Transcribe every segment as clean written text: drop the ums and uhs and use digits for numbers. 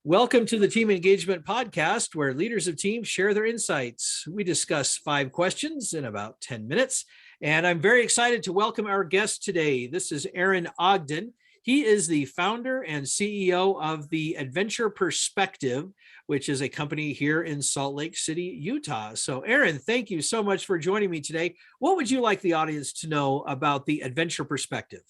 Welcome to the Team Engagement Podcast, where leaders of teams share their insights. We discuss 5 questions in about 10 minutes, and I'm very excited to welcome our guest today. This is Aaron Ogden. He is the founder and CEO of the Adventure Perspective, which is a company here in Salt Lake City, Utah. So, Aaron, thank you so much for joining me today. What would you like the audience to know about the Adventure Perspective?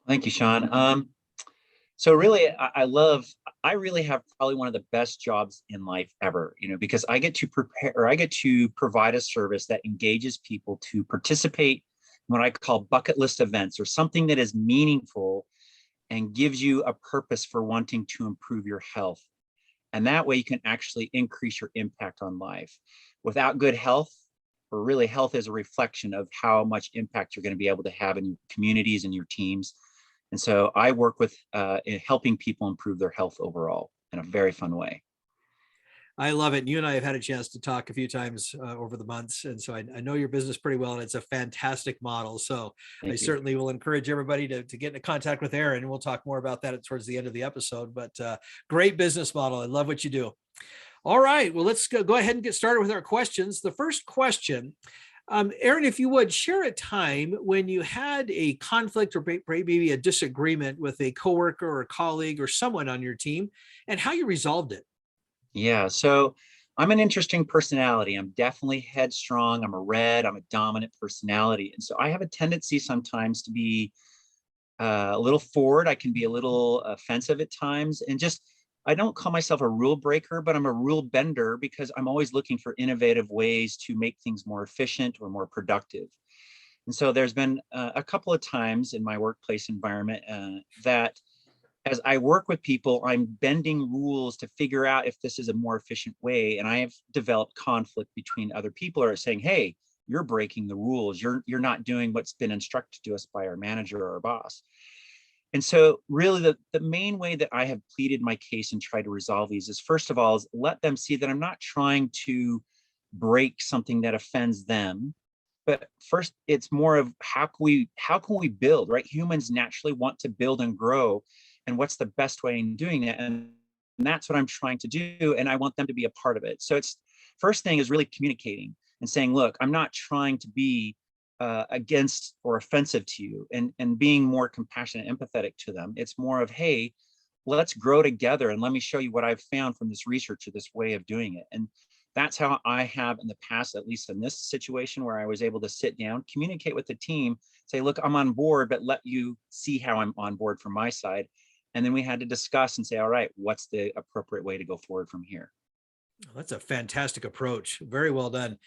Thank you, Sean. So really, I really have probably one of the best jobs in life ever, because I get to prepare, or I get to provide a service that engages people to participate in what I call bucket list events, or something that is meaningful and gives you a purpose for wanting to improve your health. And that way you can actually increase your impact on life. Without good health, or really health is a reflection of how much impact you're going to be able to have in your communities and your teams. And so I work with in helping people improve their health overall in a very fun way. I love it. You and I have had a chance to talk a few times over the months. And so I know your business pretty well, and it's a fantastic model. So Thank I you. certainly will encourage everybody to get into contact with Aaron, and we'll talk more about that towards the end of the episode. But great business model. I love what you do. All right. Well, let's go ahead and get started with our questions. The first question, Aaron, if you would, share a time when you had a conflict or maybe a disagreement with a coworker or a colleague or someone on your team, and how you resolved it. Yeah, so I'm an interesting personality. I'm definitely headstrong. I'm a dominant personality. And so I have a tendency sometimes to be a little forward. I can be a little offensive at times. And I don't call myself a rule breaker, but I'm a rule bender because I'm always looking for innovative ways to make things more efficient or more productive. And so there's been a couple of times in my workplace environment that as I work with people, I'm bending rules to figure out if this is a more efficient way. And I have developed conflict between other people who are saying, hey, you're breaking the rules. You're not doing what's been instructed to us by our manager or our boss. And so really the main way that I have pleaded my case and tried to resolve these is, first of all, is let them see that I'm not trying to break something that offends them. But first, it's more of how can we build, right? Humans naturally want to build and grow. And what's the best way in doing that? And that's what I'm trying to do. And I want them to be a part of it. So it's first thing is really communicating and saying, look, I'm not trying to be against or offensive to you, and being more compassionate, empathetic to them. It's more of, hey, let's grow together and let me show you what I've found from this research or this way of doing it. And that's how I have in the past, at least in this situation where I was able to sit down, communicate with the team, say, look, I'm on board, but let you see how I'm on board from my side. And then we had to discuss and say, all right, what's the appropriate way to go forward from here? That's a fantastic approach. Very well done.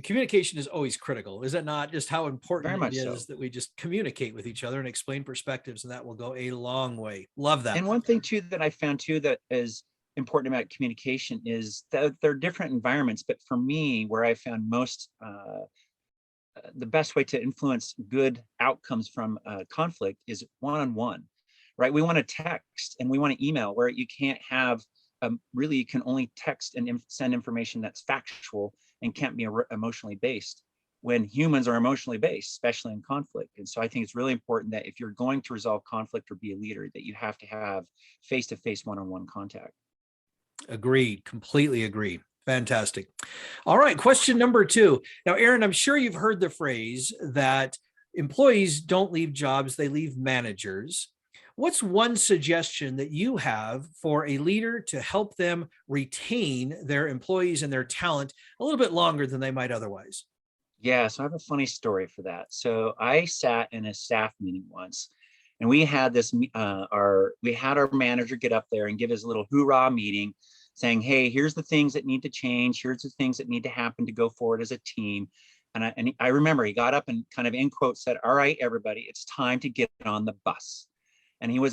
Communication is always critical. Is it not? Just how Very important it much is so. that we just communicate with each other and explain perspectives, and that will go a long way. Love that. And one thing too that I found too that is important about communication is that there are different environments, but for me, where I found most the best way to influence good outcomes from conflict is one-on-one, right? We want to text and we want to email, where you can't have really, you can only text and send information that's factual and can't be emotionally based, when humans are emotionally based, especially in conflict. And so I think it's really important that if you're going to resolve conflict or be a leader, that you have to have face-to-face, one-on-one contact. Agreed. Completely agreed. Fantastic. All right. Question number 2. Now, Aaron, I'm sure you've heard the phrase that employees don't leave jobs, they leave managers. What's one suggestion that you have for a leader to help them retain their employees and their talent a little bit longer than they might otherwise? Yeah, so I have a funny story for that. So I sat in a staff meeting once, and we had our manager get up there and give his little hoorah meeting, saying, "Hey, here's the things that need to change. Here's the things that need to happen to go forward as a team." And I remember he got up and kind of in quotes said, "All right, everybody, it's time to get on the bus." And he was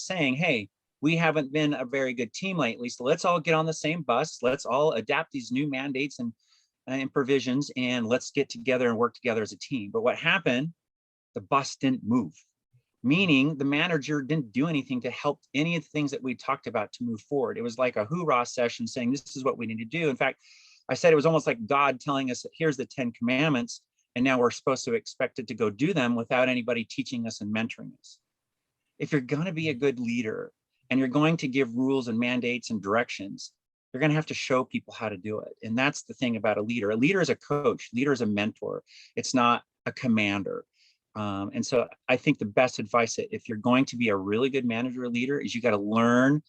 saying, "Hey, we haven't been a very good team lately, so let's all get on the same bus. Let's all adapt these new mandates and provisions, and let's get together and work together as a team." But what happened? The bus didn't move, meaning the manager didn't do anything to help any of the things that we talked about to move forward. It was like a hoorah session saying, this is what we need to do. In fact, I said it was almost like God telling us, here's the 10 commandments, and now we're supposed to expect it to go do them without anybody teaching us and mentoring us. If you're going to be a good leader and you're going to give rules and mandates and directions, you're going to have to show people how to do it. And that's the thing about a leader. A leader is a coach, leader is a mentor. It's not a commander. And so I think the best advice that if you're going to be a really good manager or leader is you got to learn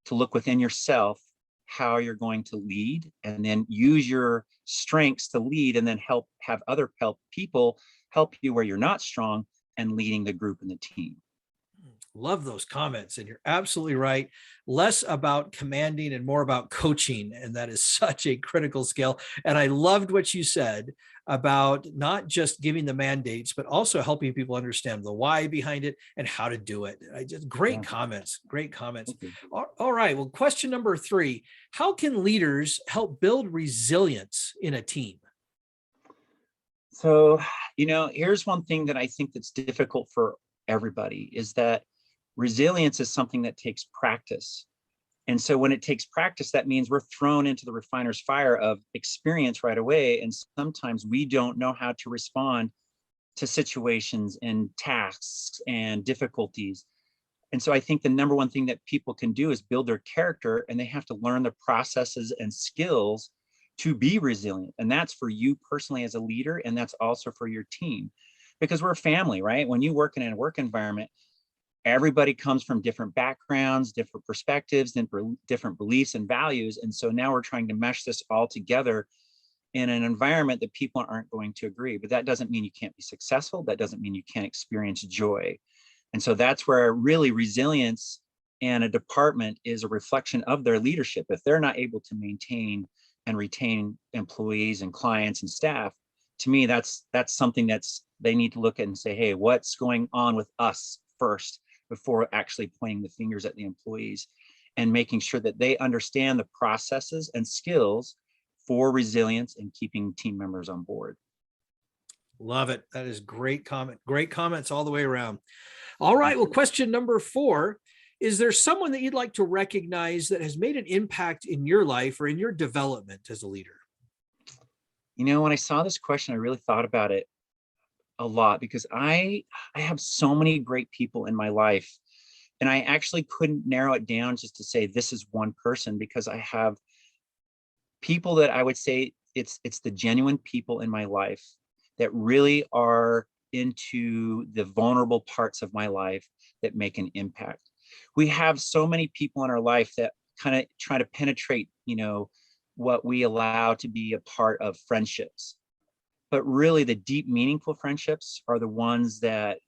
to look within yourself how you're going to lead, and then use your strengths to lead, and then have other people help you where you're not strong and leading the group and the team. Love those comments. And you're absolutely right. Less about commanding and more about coaching. And that is such a critical skill. And I loved what you said about not just giving the mandates, but also helping people understand the why behind it and how to do it. Great comments. Great comments. All right. Well, question number 3, how can leaders help build resilience in a team? So, here's one thing that I think that's difficult for everybody is that resilience is something that takes practice. And so when it takes practice, that means we're thrown into the refiner's fire of experience right away. And sometimes we don't know how to respond to situations and tasks and difficulties. And so I think the number one thing that people can do is build their character, and they have to learn the processes and skills to be resilient. And that's for you personally as a leader, and that's also for your team, because we're a family, right? When you work in a work environment, everybody comes from different backgrounds, different perspectives, different beliefs and values. And so now we're trying to mesh this all together in an environment that people aren't going to agree. But that doesn't mean you can't be successful. That doesn't mean you can't experience joy. And so that's where really resilience in a department is a reflection of their leadership. If they're not able to maintain and retain employees and clients and staff, to me, that's something they need to look at and say, hey, what's going on with us first, before actually pointing the fingers at the employees, and making sure that they understand the processes and skills for resilience and keeping team members on board. Love it. That is great comment. Great comments all the way around. All right. Well, question number 4, is there someone that you'd like to recognize that has made an impact in your life or in your development as a leader? When I saw this question, I really thought about it a lot, because I have so many great people in my life, and I actually couldn't narrow it down just to say this is one person, because I have people that I would say it's the genuine people in my life that really are into the vulnerable parts of my life that make an impact. We have so many people in our life that kind of try to penetrate, what we allow to be a part of friendships. But really the deep, meaningful friendships are the ones that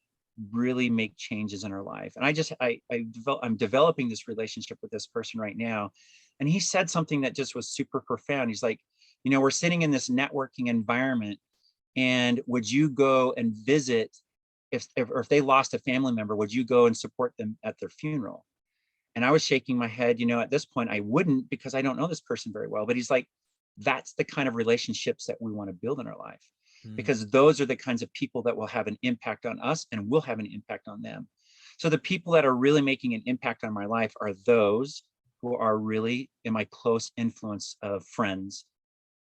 really make changes in our life. And I'm developing this relationship with this person right now. And he said something that just was super profound. He's like, we're sitting in this networking environment, and would you go and visit, if they lost a family member, would you go and support them at their funeral? And I was shaking my head, at this point I wouldn't, because I don't know this person very well. But he's like, that's the kind of relationships that we want to build in our life, because those are the kinds of people that will have an impact on us and will have an impact on them. So the people that are really making an impact on my life are those who are really in my close influence of friends.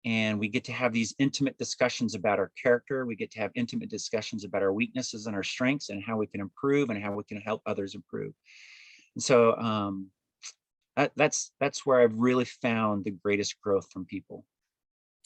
And we get to have these intimate discussions about our character. We get to have intimate discussions about our weaknesses and our strengths, and how we can improve and how we can help others improve. And so that's where I've really found the greatest growth from people.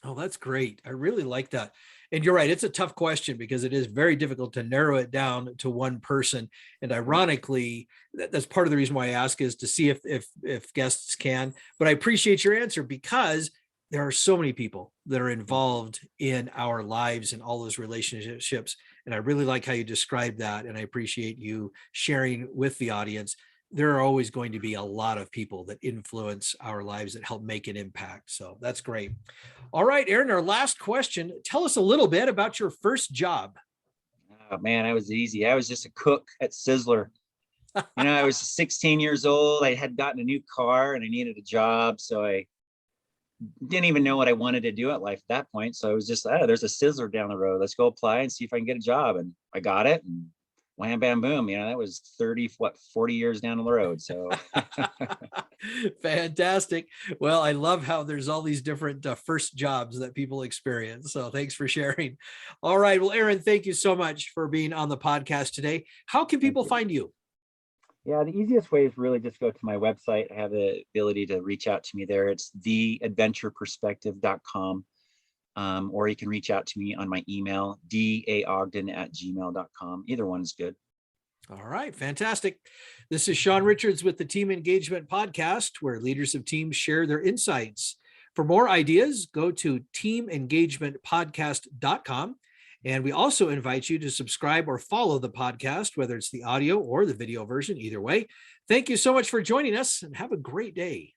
Oh, that's great. I really like that. And you're right. It's a tough question, because it is very difficult to narrow it down to one person. And ironically, that's part of the reason why I ask, is to see if guests can. But I appreciate your answer, because there are so many people that are involved in our lives and all those relationships. And I really like how you described that. And I appreciate you sharing with the audience. There are always going to be a lot of people that influence our lives, that help make an impact. So that's great. All right, Aaron, our last question. Tell us a little bit about your first job. Oh man, that was easy. I was just a cook at Sizzler. I was 16 years old. I had gotten a new car and I needed a job. So I didn't even know what I wanted to do at life at that point. So I was just, there's a Sizzler down the road. Let's go apply and see if I can get a job. And I got it. And wham, bam, boom. That was 40 years down the road. So fantastic. Well, I love how there's all these different first jobs that people experience. So thanks for sharing. All right. Well, Aaron, thank you so much for being on the podcast today. How can people find you? Yeah, the easiest way is really just go to my website. I have the ability to reach out to me there. It's theadventureperspective.com. Or you can reach out to me on my email, daogden@gmail.com. Either one is good. All right, fantastic. This is Sean Richards with the Team Engagement Podcast, where leaders of teams share their insights. For more ideas, go to teamengagementpodcast.com. And we also invite you to subscribe or follow the podcast, whether it's the audio or the video version, either way. Thank you so much for joining us and have a great day.